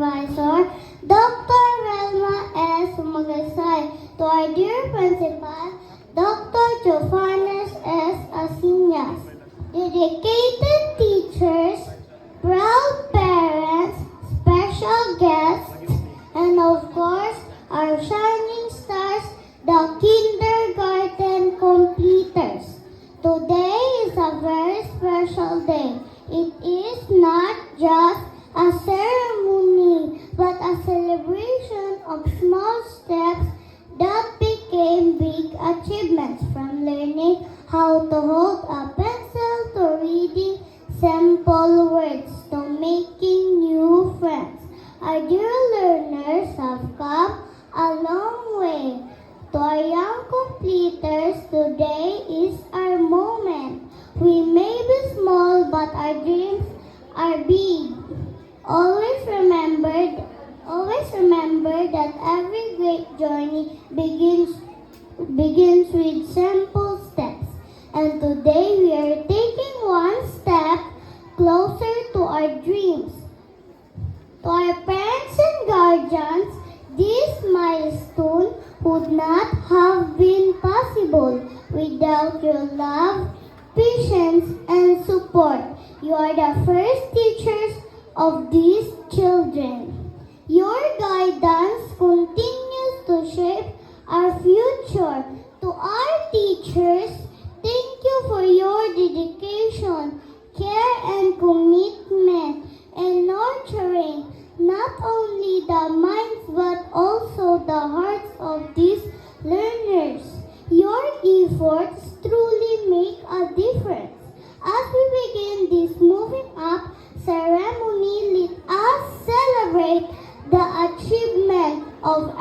Supervisor, Dr. Relma S. Magaysay, to our dear Principal, Dr. Johannes S. Asinas, dedicated teachers, proud parents, special guests, and of course, our shining stars, the kindergarten completers. Today is a very special day. It is not just a ceremony, but a celebration of small steps that became big achievements, from learning how to hold a pencil to reading simple words to making new friends. Our dear learners have come a long way. To our young completers, today is our moment. We may be small, but our dreams are big. Always remember that every great journey begins with simple steps. And today we are taking one step closer to our dreams. To our parents and guardians, this milestone would not have been possible without your love, patience, and support. You are the first teachers of these children. Your guidance continues to shape our future. To our teachers, thank you for your dedication, care, and commitment in nurturing not only the minds but also the hearts of these learners. Your efforts truly make a difference. As we begin this moving up ceremony, let us celebrate the achievement of